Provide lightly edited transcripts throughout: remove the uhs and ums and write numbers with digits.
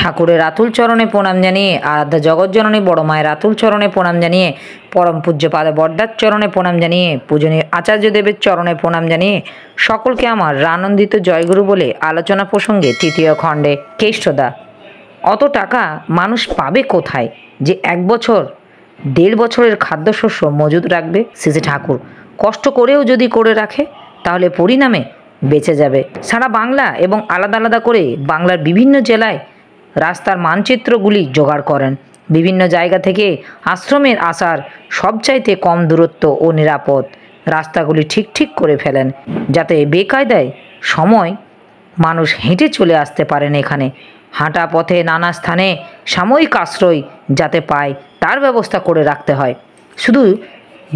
ঠাকুরের আতুল চরণে প্রণাম জানিয়ে, আরাধ্যা জগৎজননী বড় মায়ের আতুল চরণে প্রণাম জানিয়ে, পরম পূজ্যপাদ বরদার চরণে প্রণাম জানিয়ে, পূজনীয় আচার্যদেবের চরণে প্রণাম জানিয়ে সকলকে আমার আনন্দিত জয়গুরু বলে আলোচনা প্রসঙ্গে তৃতীয় খণ্ডে কেষ্টদা। অত টাকা মানুষ পাবে কোথায় যে 1 বছর 1.5 বছরের খাদ্যশস্য মজুদ রাখবে? শ্রী ঠাকুর কষ্ট করেও যদি করে রাখে তাহলে পরিণামে বেঁচে যাবে। সারা বাংলা এবং আলাদা আলাদা করে বাংলার বিভিন্ন জেলায় রাস্তার মানচিত্রগুলি জোগাড় করেন। বিভিন্ন জায়গা থেকে আশ্রমের আসার সবচাইতে কম দূরত্ব ও নিরাপদ রাস্তাগুলি ঠিক করে ফেলেন, যাতে বেকায়দায় সময় মানুষ হেঁটে চলে আসতে পারেন। এখানে হাঁটা পথে নানা স্থানে সাময়িক আশ্রয় যাতে পায় তার ব্যবস্থা করে রাখতে হয়। শুধু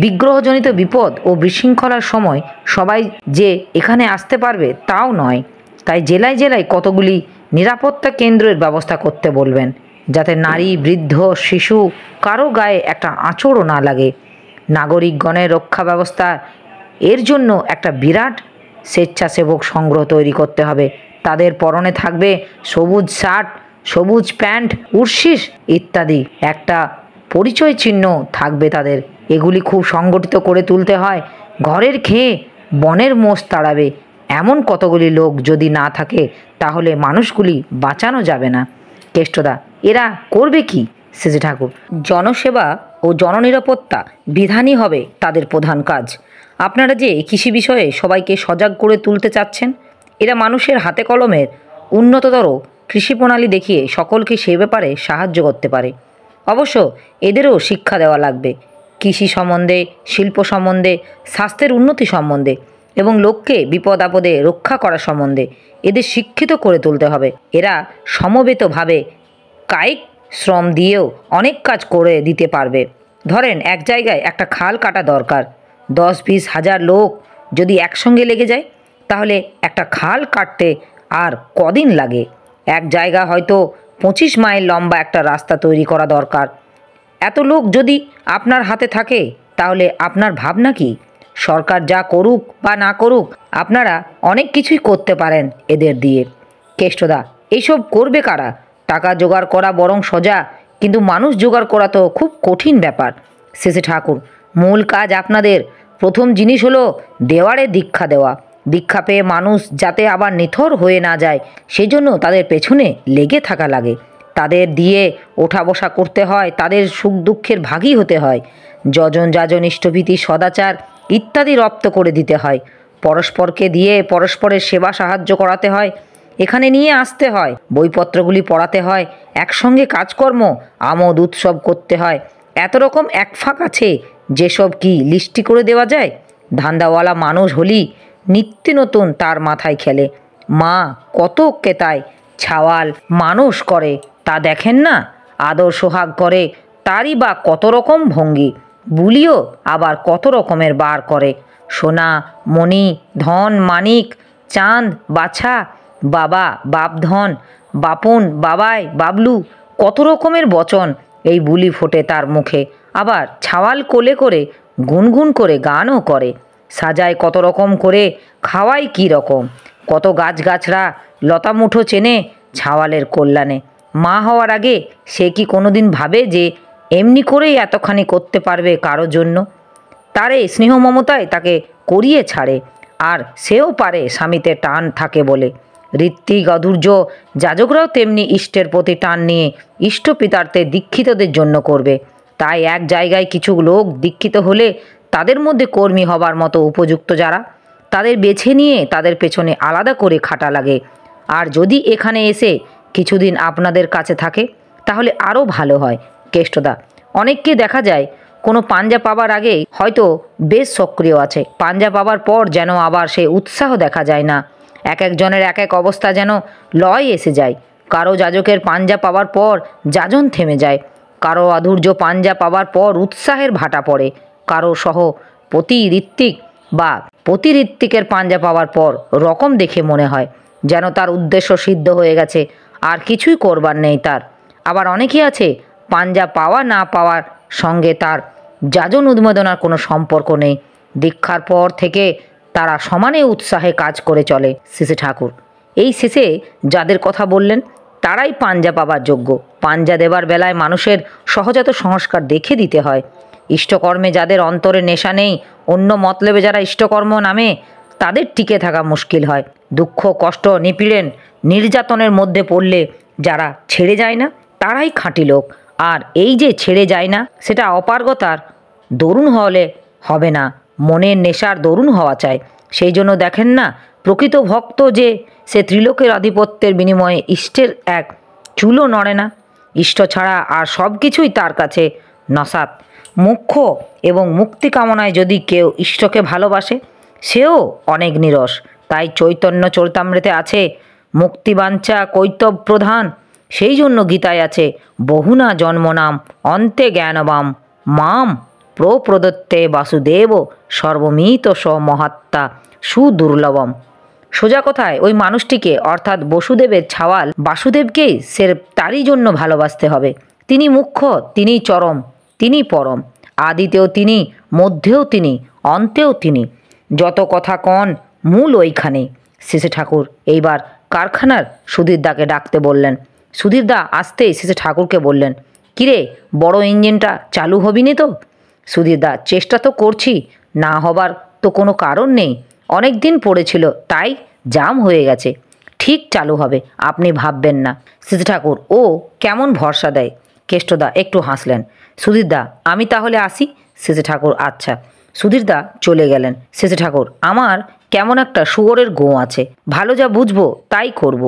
বিগ্রহজনিত বিপদ ও বিশৃঙ্খলার সময় সবাই যে এখানে আসতে পারবে তাও নয়, তাই জেলায় জেলায় কতগুলি নিরাপত্তা কেন্দ্রের ব্যবস্থা করতে বলবেন, যাতে নারী, বৃদ্ধ, শিশু কারো গায়ে একটা আঁচড়ও না লাগে। নাগরিকগণের রক্ষা ব্যবস্থা এর জন্য একটা বিরাট স্বেচ্ছাসেবক সংগ্রহ তৈরি করতে হবে। তাদের পরনে থাকবে সবুজ শার্ট, সবুজ প্যান্ট, উর্শিস ইত্যাদি, একটা পরিচয় চিহ্ন থাকবে তাদের। এগুলি খুব সংগঠিত করে তুলতে হয়। ঘরের খেয়ে বনের মোষ তাড়াবে এমন কতগুলি লোক যদি না থাকে তাহলে মানুষগুলি বাঁচানো যাবে না। কেষ্টদা এরা করবে কি? শ্রী ঠাকুর জনসেবা ও জননিরাপত্তা বিধানই হবে তাদের প্রধান কাজ। আপনারা যে কৃষি বিষয়ে সবাইকে সজাগ করে তুলতে চাচ্ছেন, এরা মানুষের হাতে কলমের উন্নততর কৃষি প্রণালী দেখিয়ে সকলকে সে ব্যাপারে সাহায্য করতে পারে। অবশ্য এদেরও শিক্ষা দেওয়া লাগবে কৃষি সম্বন্ধে, শিল্প সম্বন্ধে, স্বাস্থ্যের উন্নতি সম্বন্ধে এবং লোককে বিপদ আপদে রক্ষা করা সম্বন্ধে এদের শিক্ষিত করে তুলতে হবে। এরা সমবেতভাবে কায়িক শ্রম দিয়েও অনেক কাজ করে দিতে পারবে। ধরেন এক জায়গায় একটা খাল কাটা দরকার, 10-20 হাজার লোক যদি একসঙ্গে লেগে যায় তাহলে একটা খাল কাটতে আর কদিন লাগে? এক জায়গা হয়তো 25 মাইল লম্বা একটা রাস্তা তৈরি করা দরকার। এত লোক যদি আপনার হাতে থাকে তাহলে আপনার ভাবনা কি? সরকার যা করুক বা না করুক আপনারা অনেক কিছুই করতে পারেন এদের দিয়ে। কেষ্টদা এইসব করবে কারা? টাকা জোগাড় করা বরং সোজা, কিন্তু মানুষ জোগাড় করা তো খুব কঠিন ব্যাপার। শ্রী ঠাকুর মূল কাজ আপনাদের প্রথম জিনিস হলো দেওয়ারে দীক্ষা দেওয়া। দীক্ষা পেয়ে মানুষ যাতে আবার নিথর হয়ে না যায় সেই জন্য তাদের পেছনে লেগে থাকা লাগে। তাদের দিয়ে ওঠা বসা করতে হয়, তাদের সুখ দুঃখের ভাগী হতে হয়, যজন যাজন ইষ্টভীতি সদাচার ইত্যাদি রপ্ত করে দিতে হয়। পরস্পরকে দিয়ে পরস্পরের সেবা সাহায্য করাতে হয়, এখানে নিয়ে আসতে হয়, বইপত্রগুলি পড়াতে হয়, একসঙ্গে কাজকর্ম আমোদ উৎসব করতে হয়। এত রকম এক ফাঁক আছে যেসব কি লিস্টি করে দেওয়া যায়? ধান্দাওয়ালা মানুষ হলি নিত্য নতুন তার মাথায় খেলে। মা কত কেতায় ছাওয়াল মানুষ করে তা দেখেন না? আদর সোহাগ করে তারই বা কত রকম ভঙ্গি, বুলিও আবার কত রকমের বার করে। সোনা মণি, ধন মানিক, চাঁদ বাছা, বাবা বাপধন, বাপন বাবাই বাবলু, কত রকমের বচন এই বুলি ফোটে তার মুখে। আবার ছাওয়াল কোলে করে গুনগুন করে গানও করে, সাজায় কত রকম করে, খাওয়ায় কী রকম। কত গাছগাছরা লতামুঠো চেনে ছাওয়ালের কল্যাণে। মা হওয়ার আগে সে কি কোনো দিন ভাবে যে এমনি করেই এতখানি করতে পারবে কারো জন্য? তারে স্নেহ মমতায় তাকে করিয়ে ছাড়ে, আর সেও পারে স্বামীতে টান থাকে বলে। ঋত্বিক অধৈর্য যাজকরাও তেমনি ইষ্টের প্রতি টান নিয়ে ইষ্ট পিতার্থে দীক্ষিতদের জন্য করবে। তাই এক জায়গায় কিছু লোক দীক্ষিত হলে তাদের মধ্যে কর্মী হবার মতো উপযুক্ত যারা, তাদের বেছে নিয়ে তাদের পেছনে আলাদা করে খাটা লাগে। আর যদি এখানে এসে কিছুদিন আপনাদের কাছে থাকে তাহলে আরও ভালো হয়। কেষ্টদা অনেককে দেখা যায় কোনো পাঞ্জা পাবার আগে হয়তো বেশ সক্রিয় আছে, পাঞ্জা পাবার পর যেন আবার সে উৎসাহ দেখা যায় না। এক একজনের এক এক অবস্থা যেন লয় এসে যায়। কারো যাজকের পাঞ্জা পাওয়ার পর যাজন থেমে যায়, কারো অধৈর্য পাঞ্জা পাওয়ার পর উৎসাহের ভাটা পড়ে, কারো সহ প্রতিঋত্বিকের পাঞ্জা পাওয়ার পর রকম দেখে মনে হয় যেন তার উদ্দেশ্য সিদ্ধ হয়ে গেছে, আর কিছুই করবার নেই তার। আবার অনেকেই আছে পাঞ্জা পাওয়া না পাওয়ার সঙ্গে তার যাজন উন্মাদনার কোনো সম্পর্ক নেই। দীক্ষার পর থেকে তারা সমানে উৎসাহে কাজ করে চলে। শ্রী ঠাকুর এই শেষে যাদের কথা বললেন তারাই পাঞ্জা পাবার যোগ্য। পাঞ্জা দেবার বেলায় মানুষের সহজাত সংস্কার দেখে দিতে হয়। ইষ্টকর্মে যাদের অন্তরে নেশা নেই, অন্য মতলবে যারা ইষ্টকর্ম নামে, তাদের টিকে থাকা মুশকিল হয়। দুঃখ, কষ্ট, নিপীড়ন, নির্যাতনের মধ্যে পড়লে যারা ছেড়ে যায় না, তারাই খাঁটি লোক। আর এই যে ছেড়ে যায় না, সেটা অপারগতার দরুন হলে হবে না, মনের নেশার দরুন হওয়া চাই। সেই জন্য দেখেন না, প্রকৃত ভক্ত যে, সে ত্রিলোকের আধিপত্যের বিনিময়ে ইষ্টের এক চুলও নড়ে না। ইষ্ট ছাড়া আর সব কিছুই তার কাছে নসাত। মুখ্য এবং মুক্তি কামনায় যদি কেউ ইষ্টকে ভালোবাসে, সেও অনেক নিরস। তাই চৈতন্য চরিতামৃতে আছে, মুক্তিবাঞ্ছা কৈতব প্রধান। সেই জন্য গীতায় আছে, বহুনা জন্মনাম অন্তে জ্ঞানবাম মাম প্রদত্তে বাসুদেব সর্বমিত স মহাত্মা সুদুর্লভম। সোজা কথায় ওই মানুষটিকে, অর্থাৎ বসুদেবের ছাওয়াল বাসুদেবকেই সে তারই জন্য ভালোবাসতে হবে। তিনি মুখ্য, তিনি চরম, তিনি পরম। আদিতেও তিনি, মধ্যেও তিনি, অন্তেও তিনি। যত কথা কন মূল ওইখানে। শেষে ঠাকুর এইবার কারখানার সুধীরদাকে ডাকতে বললেন। সুধীরদা আসতেই শেষে ঠাকুরকে বললেন, কিরে, বড় ইঞ্জিনটা চালু হবি নি তো? সুধীরদা, চেষ্টা তো করছি, না হবার তো কোনো কারণ নেই। অনেক দিন পড়েছিল, তাই জাম হয়ে গেছে। ঠিক চালু হবে, আপনি ভাববেন না। শেষে ঠাকুর ও কেমন ভরসা দেয়। কেষ্টদা একটু হাসলেন। সুধীরদা, আমি তাহলে আসি। শেষে ঠাকুর আচ্ছা। সুধীরদা চলে গেলেন। শেষে ঠাকুর, আমার কেমন একটা শুয়োরের গো আছে, ভালো যা বুঝবো তাই করব।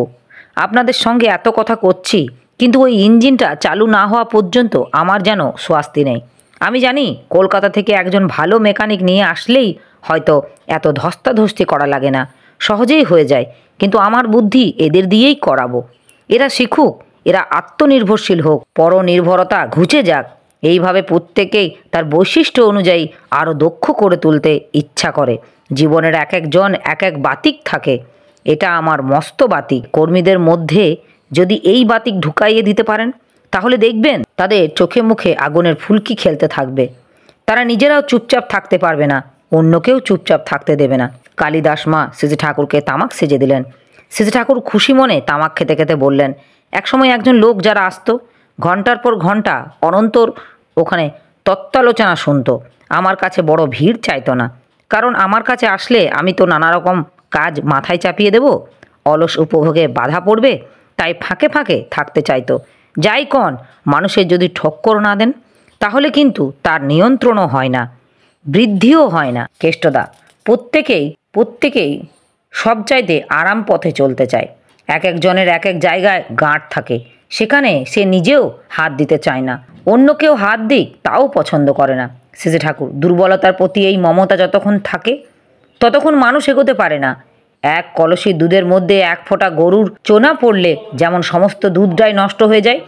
আপনাদের সঙ্গে এত কথা করছি, কিন্তু ওই ইঞ্জিনটা চালু না হওয়া পর্যন্ত আমার যেন স্বস্তি নেই। আমি জানি কলকাতা থেকে একজন ভালো মেকানিক নিয়ে আসলেই হয়তো এত ধস্তাধস্তি করা লাগে না, সহজেই হয়ে যায়। কিন্তু আমার বুদ্ধি এদের দিয়েই করাবো। এরা শিখুক, এরা আত্মনির্ভরশীল হোক, পরনির্ভরতা ঘুচে যাক। এইভাবে প্রত্যেকেই তার বৈশিষ্ট্য অনুযায়ী আরও দক্ষ করে তুলতে ইচ্ছা করে। জীবনের এক একজন এক এক বাতিক থাকে। এটা আমার মস্ত বাতিক। কর্মীদের মধ্যে যদি এই বাতিক ঢুকাইয়ে দিতে পারেন, তাহলে দেখবেন তাদের চোখে মুখে আগুনের ফুলকি খেলতে থাকবে। তারা নিজেরাও চুপচাপ থাকতে পারবে না, অন্যকেও চুপচাপ থাকতে দেবে না। কালিদাস মা শেষে ঠাকুরকে তামাক সেজে দিলেন। শেষে ঠাকুর খুশি মনে তামাক খেতে খেতে বললেন, একসময় একজন লোক যারা আসতো, ঘন্টার পর ঘন্টা অনন্তর ওখানে তত্ত্বালোচনা শুনতো, আমার কাছে বড় ভিড় চাইতো না। কারণ আমার কাছে আসলে আমি তো নানা রকম কাজ মাথায় চাপিয়ে দেব, অলস উপভোগে বাধা পড়বে। তাই ফাঁকে ফাঁকে থাকতে চাইতো। যাই কন, মানুষের যদি ঠক্কর না দেন, তাহলে কিন্তু তার নিয়ন্ত্রণও হয় না, বৃদ্ধিও হয় না। কেষ্টদা, প্রত্যেকেই সব চাইতে আরাম পথে চলতে চায়। এক একজনের এক এক জায়গায় গাঁট থাকে, সেখানে সে নিজেও হাত দিতে চায় না, অন্য কেউ হাত দিক তাও পছন্দ করে না। শেষে ঠাকুর, দুর্বলতার প্রতি এই মমতা যতক্ষণ থাকে, ততক্ষণ মানুষ এগোতে পারে না। এক কলসি দুধের মধ্যে এক ফোঁটা গরুর চোনা পড়লে যেমন সমস্ত দুধটাই নষ্ট হয়ে যায়,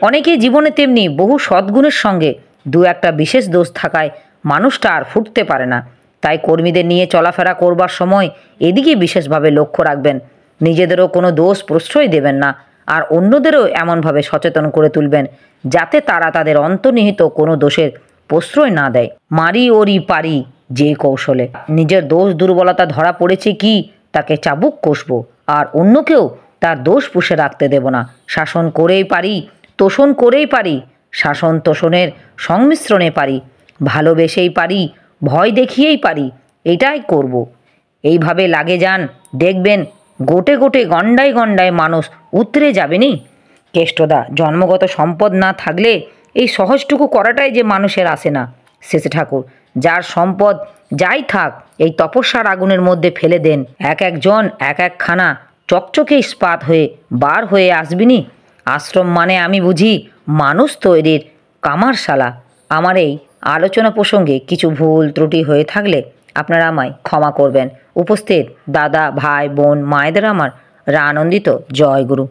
অনেকেই জীবনে তেমনি বহু সদ্গুণের সঙ্গে দু একটা বিশেষ দোষ থাকায় মানুষটা আর ফুটতে পারে না। তাই কর্মীদের নিয়ে চলাফেরা করবার সময় এদিকে বিশেষভাবে লক্ষ্য রাখবেন। নিজেদেরও কোনো দোষ প্রশ্রয় দেবেন না, আর অন্যদেরও এমনভাবে সচেতন করে তুলবেন যাতে তারা তাদের অন্তর্নিহিত কোনো দোষের প্রশ্রয় না দেয়। মারি ওরি পারি যে কৌশলে। নিজের দোষ দুর্বলতা ধরা পড়েছে কি, তাকে চাবুক কষবো, আর অন্যকেও তার দোষ পুষে রাখতে দেব না। শাসন করেই পারি, তোষণ করেই পারি, শাসন তোষণের সংমিশ্রণে পারি, ভালোবেসেই পারি, ভয় দেখিয়েই পারি, এটাই করব। এইভাবে লাগে যান, দেখবেন গোটে গোটে গণ্ডায় গণ্ডায় মানুষ উতরে যাবে নি। কেষ্টদা, জন্মগত সম্পদ না থাকলে এই সহজটুকু করাটাই যে মানুষের আসে না। শেষে ঠাকুর, যার সম্পদ যাই থাক, এই তপস্যার আগুনের মধ্যে ফেলে দেন, এক একজন এক একখানা চকচকে ইস্পাত হয়ে বার হয়ে আসবিনি। আশ্রম মানে আমি বুঝি মানুষ তৈরির কামারশালা। আমার এই আলোচনা প্রসঙ্গে কিছু ভুল ত্রুটি হয়ে থাকলে আপনারা আমায় ক্ষমা করবেন। উপস্থিত দাদা, ভাই, বোন, মায়েদের আমার আনন্দিত জয় গুরু।